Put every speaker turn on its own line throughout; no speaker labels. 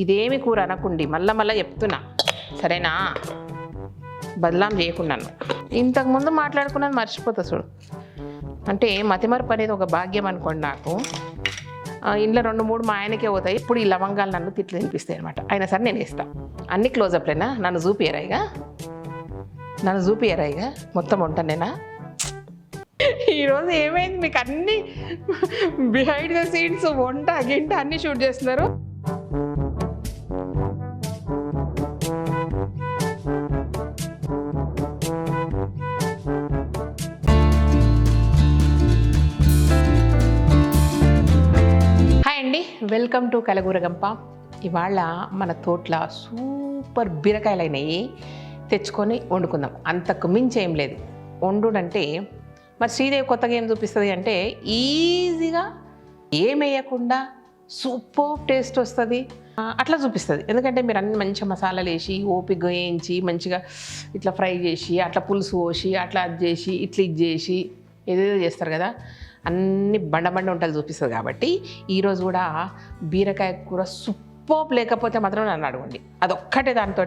ఇదేమి కూర అనకుండి మళ్ళా చెప్తున్నా, సరేనా? బదలాం చేయకున్నాను. ఇంతకుముందు మాట్లాడుకున్నది మర్చిపోతా చూడు. అంటే మతిమరుపు అనేది ఒక భాగ్యం అనుకోండి నాకు. ఇంట్లో 2-3 మా ఆయనకే పోతాయి. ఇప్పుడు ఈ లవంగాలు నన్ను తిట్లు తినిపిస్తాయి అనమాట. అయినా సరే నేను వేస్తాను. అన్ని క్లోజప్లేనా? నన్ను చూపియరాయిగా మొత్తం వంటనేనా? ఈరోజు ఏమైంది? మీకు అన్ని బిహైండ్ ద సీన్స్ వంట గింట అన్ని షూట్ చేస్తున్నారు. Welcome to Kalagooragampa. ఇవాళ మన తోటలో సూపర్ బీరకాయలు అయినాయి, తెచ్చుకొని వండుకుందాం. అంతకు మించి ఏం లేదు. వండుడంటే మరి శ్రీదేవి కొత్తగా ఏం చూపిస్తుంది అంటే ఈజీగా ఏమేయకుండా సూపర్ టేస్ట్ వస్తుంది అట్లా చూపిస్తుంది. ఎందుకంటే మీరు అన్ని మంచిగా మసాలాలు వేసి ఓపిక వేయించి మంచిగా ఇట్లా ఫ్రై చేసి అట్లా పులుసు పోసి అట్లా అది చేసి ఇట్లా ఇది చేసి ఏదేదో చేస్తారు కదా, అన్ని బండ వంటలు చూపిస్తుంది. కాబట్టి ఈరోజు కూడా బీరకాయ కూర సూపర్ లేకపోతే మాత్రం నన్ను అడగండి. అదొక్కటే దాంతో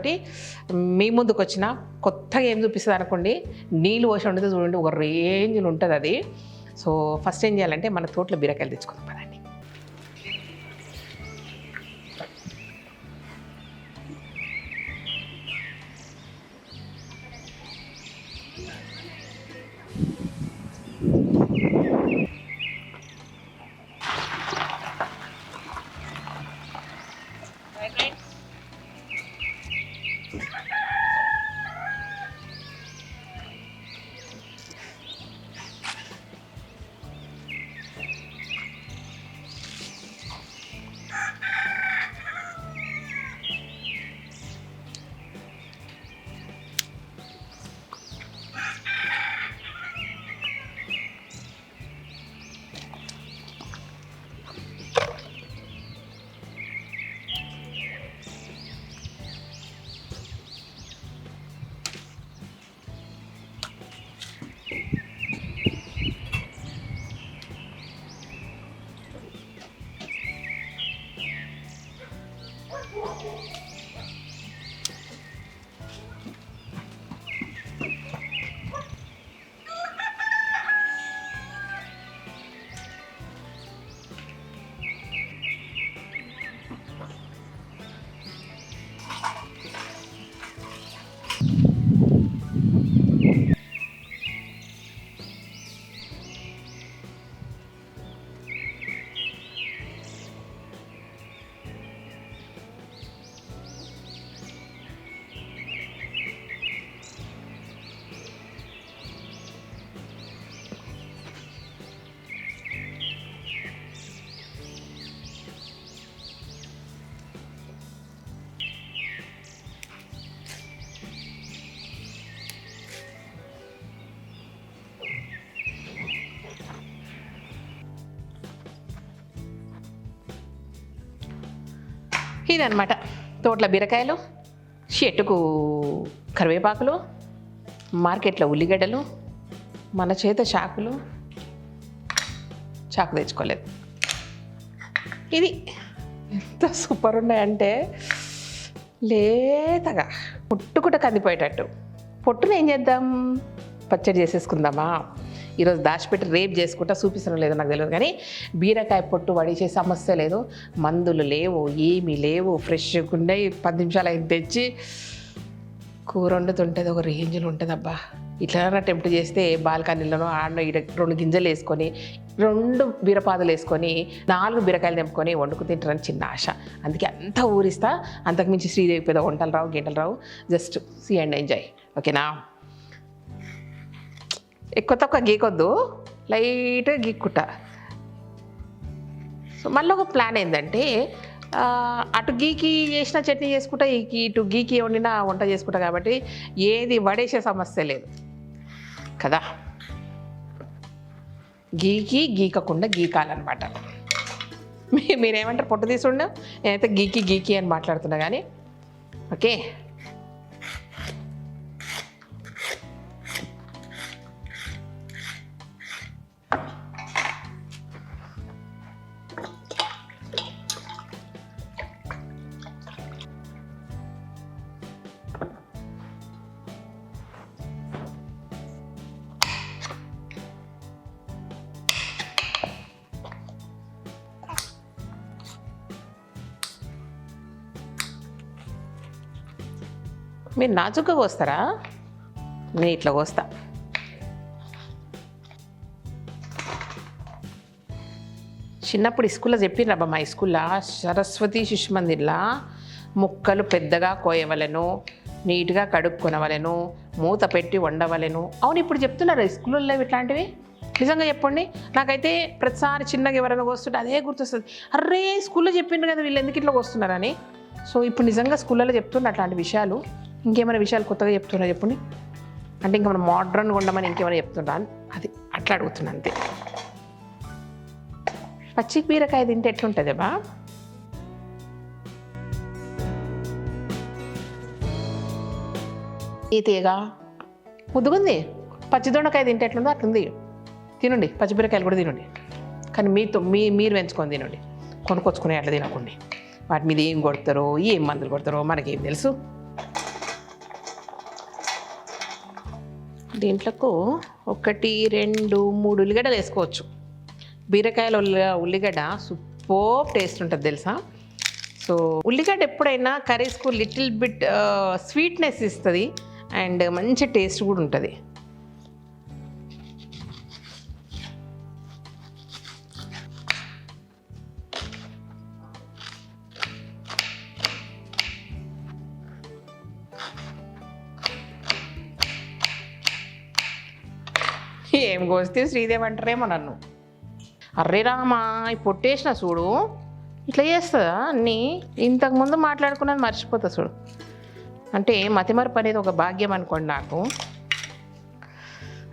మీ ముందుకు వచ్చిన కొత్తగా ఏం చూపిస్తుంది అనుకోండి, నీళ్ళు పోసి వండితే చూడండి ఒక రేంజ్లో ఉంటుంది అది. సో ఫస్ట్ ఏం చేయాలంటే మన తోటలో బీరకాయలు తెచ్చుకుందాం పదండి. ఇదన్నమాట తోటల బీరకాయలు, చెట్టుకు కరివేపాకులు, మార్కెట్లో ఉల్లిగడ్డలు, మన చేత చాకు తెచ్చుకోలేదు. ఇది ఎంత సూపర్ ఉన్నాయంటే లేతగా పుట్టుకుట కందిపోయేటట్టు. పొట్టును ఏం చేద్దాం? పచ్చడి చేసేసుకుందామా? ఈరోజు దాచిపెట్టి రేపు చేసుకుంటా, చూపిస్తాను లేదో నాకు తెలియదు. కానీ బీరకాయ పొట్టు వడిచే సమస్య లేదు, మందులు లేవు, ఏమీ లేవు, ఫ్రెష్గా ఉన్నాయి. 10 నిమిషాలు అయిన తెచ్చి కూర వండుతుంటుంది ఒక రేంజ్లో ఉంటుంది. అబ్బా ఇట్లా టెంప్ట్ చేస్తే బాల్కనీలోనో ఆడనో 2 గింజలు వేసుకొని 2 బీరపాదులు వేసుకొని 4 బీరకాయలు తెంపుకొని వండుకు తింటారని చిన్న ఆశ. అందుకే అంతా ఊరిస్తా. అంతకుమించి శ్రీదేవి పెద్ద వంటలు రావు, గింటలు రావు. జస్ట్ సీ అండ్ ఎంజాయ్, ఓకేనా? ఎక్కువ తక్కువ గీకొద్దు, లైట్గా గీక్కుంటా. సో మళ్ళీ ఒక ప్లాన్ ఏంటంటే అటు గీకి చేసిన చట్నీ చేసుకుంటా, ఇటు గీకి వండిన వంట చేసుకుంటా. కాబట్టి ఏది వడేసే సమస్య లేదు కదా. గీకకుండా గీకాలన్నమాట. మీరేమంటారు? పొట్టు తీసుండ, నేనైతే గీకి అని మాట్లాడుతున్నా కానీ ఓకే. మీరు నాజుగ్గా కోస్తారా? నేను ఇట్లా కోస్తా. చిన్నప్పుడు స్కూల్లో చెప్పిండ్రబ్బా, మా స్కూల్లో సరస్వతి శిశు మందిర్లా ముక్కలు పెద్దగా కోయవలెను, నీట్గా కడుక్కొనవలెను, మూత పెట్టి వండవలెను. అవును, ఇప్పుడు చెప్తున్నారు స్కూల్లో ఇట్లాంటివి. నిజంగా చెప్పండి. నాకైతే ప్రతిసారి చిన్నగా ఎవరైనా వస్తుంటే అదే గుర్తొస్తుంది, అర్రే స్కూల్లో చెప్పిండ్రు కదా వీళ్ళు ఎందుకు ఇట్లా వస్తున్నారని. సో ఇప్పుడు నిజంగా స్కూళ్ళలో చెప్తున్నారు అట్లాంటి విషయాలు. ఇంకేమైనా విషయాలు కొత్తగా చెప్తున్నా చెప్పండి. అంటే ఇంకా మనం మోడ్రన్గా ఉండమని ఇంకేమైనా చెప్తుండ్రా అని అది అట్లా అడుగుతున్నా అంతే. పచ్చి బీరకాయ తింటే ఎట్లుంటుంది బా? తీయగా ముద్దుగుంది. పచ్చి దొండకాయ తింటే ఎట్లుందో అట్లుంది. తినండి, పచ్చిమిరకాయలు కూడా తినండి. కానీ మీరు పెంచుకొని తినండి, కొనుక్కొచ్చుకునే అట్లా తినకండి. వాటి మీద ఏం కొడతారో ఏం మందులు కొడతారో మనకేం తెలుసు. దీంట్లోకి 1, 2, 3 ఉల్లిగడ్డలు వేసుకోవచ్చు. బీరకాయల ఉల్లిగడ్డ సూపర్ టేస్ట్ ఉంటుంది తెలుసా. సో ఉల్లిగడ్డ ఎప్పుడైనా కర్రీస్కు లిటిల్ బిట్ స్వీట్నెస్ ఇస్తుంది అండ్ మంచి టేస్ట్ కూడా ఉంటుంది. ఏం కోస్తే శ్రీదేవి అంటారేమో నన్ను. అర్రే రామా, ఈ పొట్టేసిన చూడు ఇట్లా చేస్తుందా అన్నీ. ఇంతకుముందు మాట్లాడుకున్నది మర్చిపోతా చూడు. అంటే మతిమరుపు అనేది ఒక భాగ్యం అనుకోండి నాకు.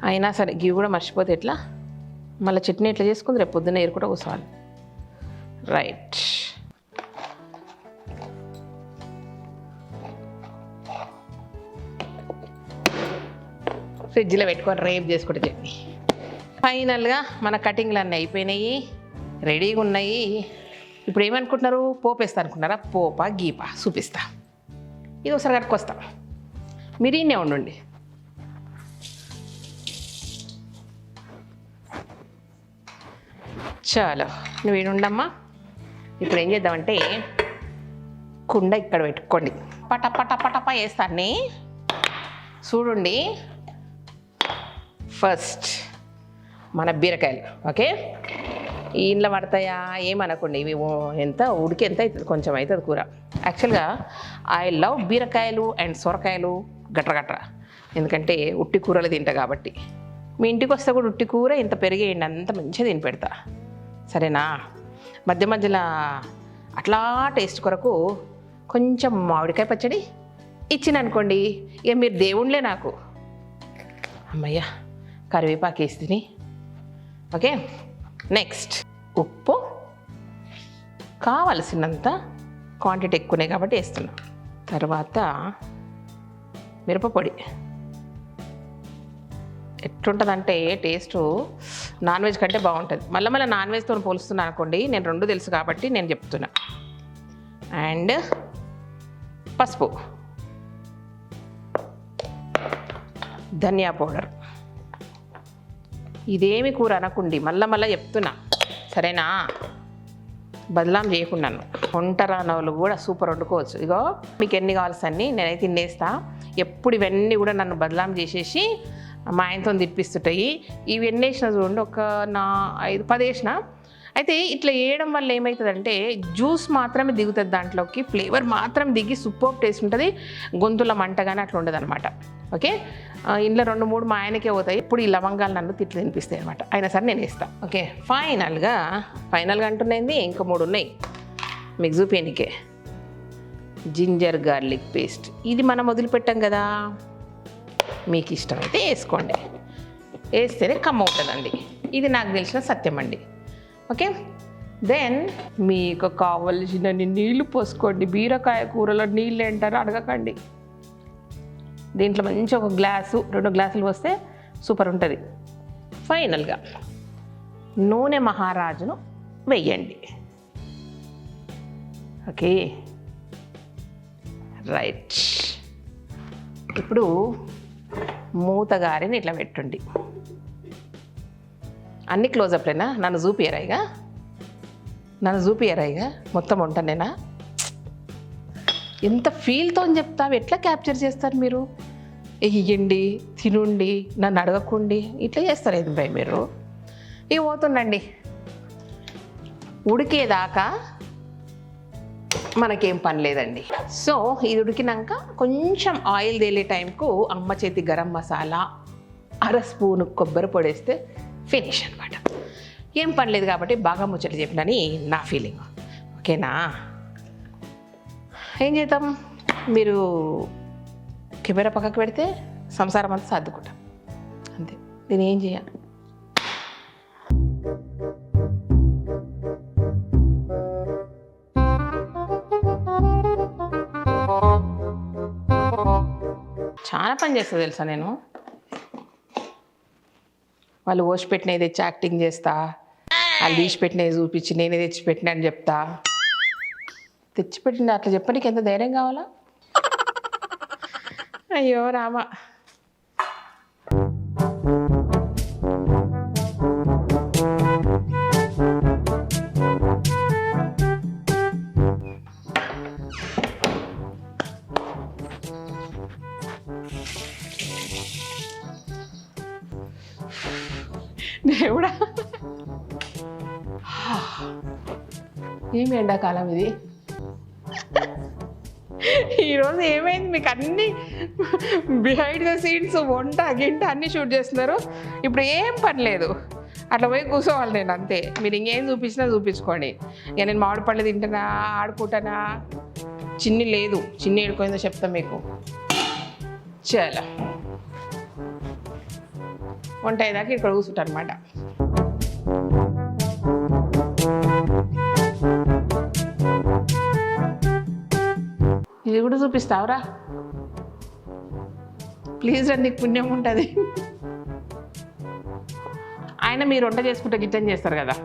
అయినా సరే గివి కూడా మర్చిపోతే ఎట్లా. మళ్ళీ చట్నీ ఎట్లా చేసుకుంది రేపు పొద్దున్న ఏరుకుంటూ కూర్చోవాలి. రైట్. ఫ్రిడ్జ్లో పెట్టుకొని రేపు చేసుకుంటే చట్నీ. ఫైనల్గా మన కటింగ్లు అన్నీ అయిపోయినాయి, రెడీగా ఉన్నాయి. ఇప్పుడు ఏమనుకుంటున్నారు? పోపు వేస్తా అనుకుంటున్నారా? పోపా గీపా చూపిస్తా. ఇది ఒకసారి కట్టుకొస్తా, మీరు ఇన్నే ఉండండి. చాలు, నువ్వు ఈడుండమ్మా. ఇప్పుడు ఏం చేద్దామంటే కుండ ఇక్కడ పెట్టుకోండి. పట పట పటపా వేస్తాన్ని చూడండి. ఫస్ట్ మన బీరకాయలు ఓకే, ఇంట్లో పడతాయా ఏమనుకోండి. ఇవి ఎంత ఉడికి ఎంత అవుతుంది, కొంచెం అవుతుంది కూర. యాక్చువల్గా ఐ లవ్ బీరకాయలు అండ్ సొరకాయలు గట్ర. ఎందుకంటే ఉట్టి కూరలు తింటా కాబట్టి. మీ ఇంటికి వస్తే కూడా ఉట్టి కూర ఇంత పెరిగేయండి, అంత మంచిగా తిని పెడతా, సరేనా. మధ్య మధ్యలో అట్లా టేస్ట్ కొరకు కొంచెం మామిడికాయ పచ్చడి ఇచ్చిననుకోండి, ఇక మీరు దేవుళ్ళే నాకు. అమ్మయ్య, కరివేపాకు వేసి తిని. ఓకే, నెక్స్ట్ ఉప్పు కావలసినంత క్వాంటిటీ ఎక్కువనే కాబట్టి వేస్తున్నాం. తర్వాత మిరపపొడి. ఎట్లుంటుందంటే టేస్ట్ నాన్ వెజ్ కంటే బాగుంటుంది. మళ్ళీ నాన్ వెజ్తో పోలుస్తున్నాను అనుకోండి, నేను 2 తెలుసు కాబట్టి నేను చెప్తున్నా. అండ్ పసుపు, ధనియా పౌడర్. ఇదేమి కూర అనకుండి, మళ్ళీ చెప్తున్నా సరేనా, బదలాం చేయకున్నాను. వంట రానోళ్ళు కూడా సూపర్ వండుకోవచ్చు. ఇగో మీకు ఎన్ని కావాల్సన్ని నేనైతే తినేస్తా. ఎప్పుడు ఇవన్నీ కూడా నన్ను బదలాం చేసేసి మా ఆయనతో తిప్పిస్తుంటాయి. ఇవి ఎన్ని వేసినా చూడండి, ఒక 5-10 వేసిన. అయితే ఇట్లా వేయడం వల్ల ఏమవుతుందంటే జ్యూస్ మాత్రమే దిగుతుంది దాంట్లోకి, ఫ్లేవర్ మాత్రం దిగి సూపర్ టేస్ట్ ఉంటుంది. గొంతుల మంటగానే అట్లా ఉండదు అనమాట. ఓకే, ఇంట్లో 2-3 మా ఆయనకే పోతాయి. ఇప్పుడు ఈ లవంగాలు నన్ను తిట్లు తినిపిస్తాయి అనమాట. అయినా సరే నేను వేస్తాను. ఓకే, ఫైనల్గా అంటున్నాయింది ఇంకా 3 ఉన్నాయి మీకు చూపేనికే. జింజర్ గార్లిక్ పేస్ట్, ఇది మనం వదిలిపెట్టాం కదా, మీకు ఇష్టమైతే వేసుకోండి, వేస్తేనే కమ్మ ఉంటుందండి. ఇది నాకు తెలిసిన సత్యం అండి. ఓకే, దెన్ మీకు కావలసినన్ని నీళ్లు పోసుకోండి. బీరకాయ కూరలో నీళ్ళు ఏంటారో అడగకండి. దీంట్లో మంచి 1 గ్లాసు 2 గ్లాసులు పోస్తే సూపర్ ఉంటుంది. ఫైనల్గా నూనె మహారాజును వెయ్యండి. Okay, right. ఇప్పుడు మూతగారిని ఇట్లా పెట్టండి. అన్ని క్లోజప్లేనా, నన్ను చూపియరాయిగా మొత్తం వంటనేనా. ఎంత ఫీల్తో అని చెప్తావు, ఎట్లా క్యాప్చర్ చేస్తారు మీరు? ఇయ్యండి, తినుండి, నన్ను అడగకుండి, ఇట్లా చేస్తారు ఏది భయ్ మీరు? ఇక పోతుండండి. ఉడికేదాకా మనకేం పని లేదండి. సో ఇది ఉడికినాక కొంచెం ఆయిల్ తేలే టైంకు అమ్మ చేతి గరం మసాలా, 1/2 స్పూను కొబ్బరి పొడేస్తే ఫినిష్ అనమాట. ఏం పని లేదు కాబట్టి బాగా ముచ్చట చెప్పినని నా ఫీలింగ్. ఓకేనా? ఏం చేద్దాం, మీరు కెమెరా పక్కకు పెడితే సంసారం అంతా సర్దుకుంటాం అంతే. నేను ఏం చేయాలి? చాలా పని చేస్తా తెలుసా నేను. వాళ్ళు ఓసి పెట్టినవి తెచ్చి యాక్టింగ్ చేస్తా, వాళ్ళు తీసి పెట్టినవి చూపించి నేనే తెచ్చిపెట్టినా అని చెప్తా. తెచ్చిపెట్టిన అట్లా చెప్పడానికి ఎంత ధైర్యం కావాలా? అయ్యో రామా. దేవుడా, ఏమి ఎండాకాలం ఇది. ఈరోజు ఏమైంది మీకు? అన్నీ బిహైండ్ ద సీన్స్, వంట గింట అన్నీ షూట్ చేస్తున్నారు. ఇప్పుడు ఏం పని లేదు, అట్లా పోయి కూర్చోవాలి నేను అంతే. మీరు ఇంకేం చూపించినా చూపించుకోండి. ఇక నేను మామిడి పళ్ళు తింటానా, ఆడుకుంటానా, చిన్ని లేదు, చిన్ని ఏడుకోయిందో చెప్తా మీకు. చాలా వంట అయ్యేదాకా ఇక్కడ కూర్చుంటా అనమాట. ఇది కూడా చూపిస్తావురా ప్లీజ్ రా, నీకు పుణ్యం ఉంటుంది. ఆయన మీరు వంట చేసుకుంటే గిట్టని చేస్తారు కదా,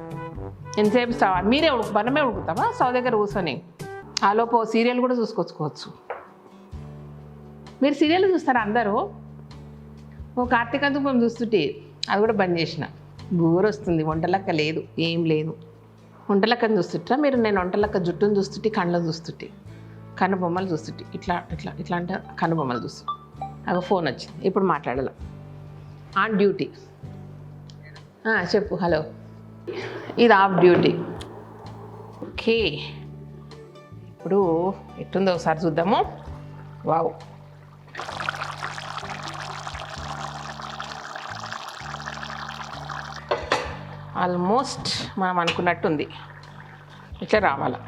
ఎంతసేపు స్టవ్ మీరే మనమే ఉడుకుతామా స్టవ్ దగ్గర కూర్చొని? ఆలోపు సీరియల్ కూడా చూసుకొచ్చుకోవచ్చు. మీరు సీరియల్ చూస్తారా అందరూ? ఓ కార్తీక దీపం చూస్తుంటే అది కూడా బంద్ చేసిన. బోర్ వస్తుంది, వంటలక్క లేదు, ఏం లేదు. వంటలక్కని చూస్తుంటా మీరు? నేను వంటలక్క జుట్టును చూస్తుంటే, కళ్ళను చూస్తుంటే, కనుబొమ్మలు చూస్తుంటే, ఇట్లా ఇట్లా ఇట్లా అంటే కనుబొమ్మలు చూస్తుంటే. అవి ఫోన్ వచ్చింది, ఇప్పుడు మాట్లాడాల. On duty. చెప్పు. హలో, ఇది ఆఫ్ డ్యూటీ. ఓకే, ఇప్పుడు ఎట్టుందో ఒకసారి చూద్దాము. వావ్, ఆల్మోస్ట్ మనం అనుకున్నట్టుంది. ఇట్లా రావాలి.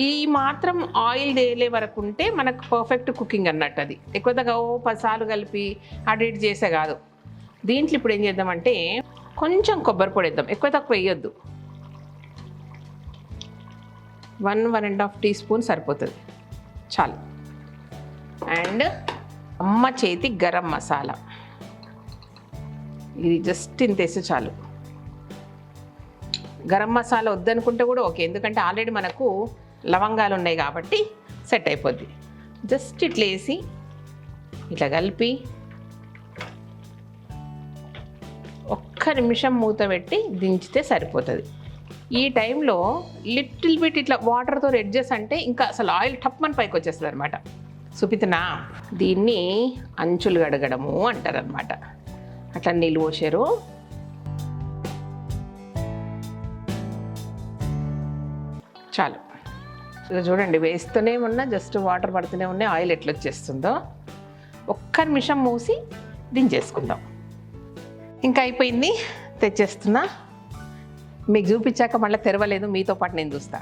ఈ మాత్రం ఆయిల్ తేలే వరకు ఉంటే మనకు పర్ఫెక్ట్ కుకింగ్ అన్నట్టు. అది ఎక్కువ తగ్గ 10 సార్లు కలిపి అటు ఇటు చేసే కాదు. దీంట్లో ఇప్పుడు ఏం చేద్దామంటే కొంచెం కొబ్బరి పొడి వేద్దాం, ఎక్కువ తక్కువ వేయొద్దు. 1-1.5 టీ స్పూన్ సరిపోతుంది, చాలు. అండ్ అమ్మ చేతి గరం మసాలా, ఇది జస్ట్ ఇంత వేస్తే చాలు. గరం మసాలా వద్దనుకుంటే కూడా ఓకే, ఎందుకంటే ఆల్రెడీ మనకు లవంగాలు ఉన్నాయి కాబట్టి సెట్ అయిపోద్ది. జస్ట్ ఇట్లా వేసి ఇట్లా కలిపి ఒక్క నిమిషం మూత పెట్టి దించితే సరిపోతుంది. ఈ టైంలో లిటిల్ బిట్ ఇట్లా వాటర్తో ఎడ్జెస్ అంటే ఇంకా అసలు ఆయిల్ టప్మని పైకి వచ్చేస్తుంది అనమాట. సుపితనా, దీన్ని అంచులు గడగడము అంటారనమాట. అట్లా నీళ్ళు పోసారు. చాలు. ఇక చూడండి, వేస్తూనే ఉన్నా, జస్ట్ వాటర్ పడుతూనే ఉన్నాయి, ఆయిల్ ఎట్లా వచ్చేస్తుందో. ఒక్క నిమిషం మూసి దించేసుకుందాం. ఇంకా అయిపోయింది, తెచ్చేస్తున్నా. మీకు చూపించాక మళ్ళీ తెరవలేదు, మీతో పాటు నేను చూస్తా.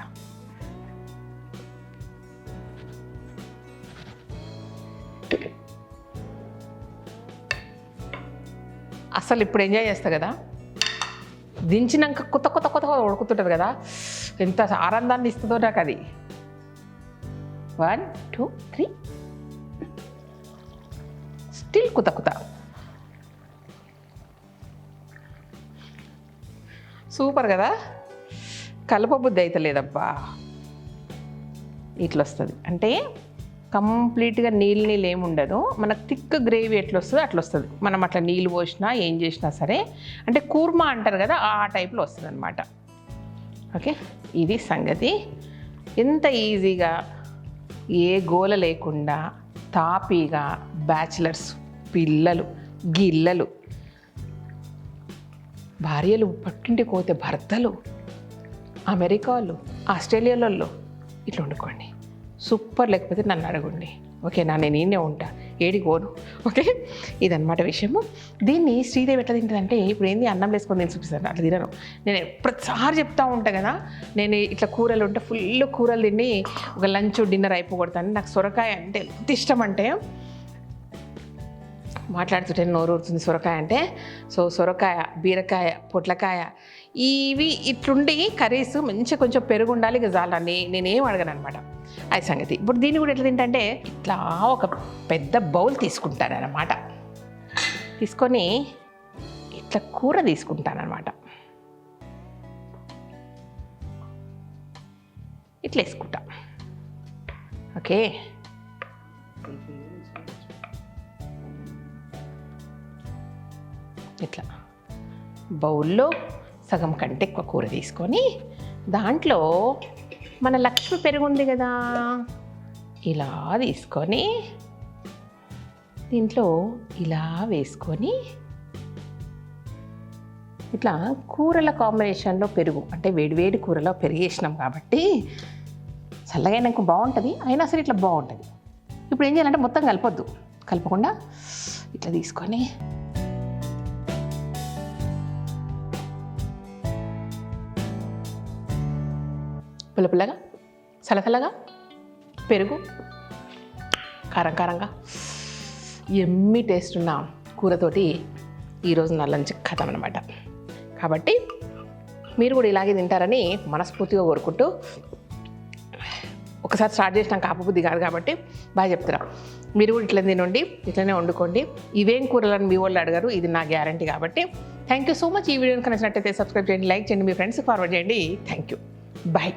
అసలు ఇప్పుడు ఎంజాయ్ చేస్తా కదా, దించినాక కొత్త కొత్త కొత్తగా ఉడుకుతుంటుంది కదా, ఎంత ఆనందాన్ని ఇస్తుందో నాకు అది. 1 2 3 స్టిల్ కుత కుత. సూపర్ కదా, కలపబుద్ధి అయితే లేదబ్బా. ఇట్లా వస్తుంది అంటే కంప్లీట్గా నీళ్ళు ఏముండదు, మనకు థిక్ గ్రేవీ ఎట్లా వస్తుందో అట్లా వస్తుంది. మనం అట్లా నీళ్ళు పోసినా ఏం చేసినా సరే, అంటే కూర్మా అంటారు కదా, ఆ టైప్లో వస్తుంది అనమాట. ఓకే, ఇది సంగతి. ఎంత ఈజీగా ఏ గోల లేకుండా తాపీగా బ్యాచిలర్స్, పిల్లలు, గిల్లలు, భార్యలు, పట్టింటికి పోతే భర్తలు, అమెరికాలో, ఆస్ట్రేలియాలలో ఇట్లా వండుకోండి. సూపర్. లేకపోతే నన్ను అడగండి, ఓకేనా? నేను ఈయనే ఉంటా, ఏడికి పోను. ఓకే, ఇదన్నమాట విషయము. దీన్ని శ్రీదేవి ఎట్లా తింటుందంటే, ఇప్పుడు ఏంది అన్నం వేసుకొని నేను చూపిస్తాను, అట్లా తినను. నేను ప్రతిసారి చెప్తా ఉంటాను కదా, నేను ఇట్లా కూరలు ఉంటే ఫుల్ కూరలు తిని ఒక లంచ్ డిన్నర్ అయిపోగొడతాను. నాకు సొరకాయ అంటే ఎంత ఇష్టం అంటే, మాట్లాడుతుంటే నోరు ఊరుతుంది సొరకాయ అంటే. సో సొరకాయ, బీరకాయ, పొట్లకాయ ఇవి ఇట్లుండి కర్రీస్ మంచిగా కొంచెం పెరుగు ఉండాలి, ఇక జాలని నేనేం అడగను అనమాట. అది సంగతి. ఇప్పుడు దీన్ని కూడా ఎట్లా తింటే ఇట్లా ఒక పెద్ద బౌల్ తీసుకుంటాను అన్నమాట. తీసుకొని ఇట్లా కూర తీసుకుంటాను అనమాట. ఇట్లా వేసుకుంటా. ఓకే, ఇట్లా బౌల్లో సగం కంటే ఎక్కువ కూర తీసుకొని దాంట్లో మన లక్ష్మి పెరుగు ఉంది కదా, ఇలా తీసుకొని దీంట్లో ఇలా వేసుకొని ఇట్లా కూరల కాంబినేషన్లో పెరుగు అంటే వేడివేడి కూరలో పెరుగు వేసినాం కాబట్టి చల్లగైనాక బాగుంటుంది, అయినా సరే ఇట్లా బాగుంటుంది. ఇప్పుడు ఏం చేయాలంటే మొత్తం కలపొద్దు, కలపకుండా ఇట్లా తీసుకొని పుల్లపుల్లగా, చల్లచల్లగా పెరుగు, కారం కారంగా ఎమ్మి టేస్ట్ ఉన్న కూరతోటి ఈరోజు నా లంచ్ ఖతం అనమాట. కాబట్టి మీరు కూడా ఇలాగే తింటారని మనస్ఫూర్తిగా కోరుకుంటూ, ఒకసారి స్టార్ట్ చేసినాక ఆపబుద్ధి కాదు కాబట్టి బాగా చెప్తున్నా. మీరు కూడా ఇట్లా తినండి, ఇట్లనే వండుకోండి. ఇవేం కూరలని మీ వాళ్ళు అడగరు, ఇది నా గ్యారంటీ. కాబట్టి థ్యాంక్ యూ సో మచ్. ఈ వీడియోని నచ్చినట్టయితే సబ్స్క్రైబ్ చేయండి, లైక్ చేయండి, మీ ఫ్రెండ్స్కి ఫార్వర్డ్ చేయండి. Thank you, bye.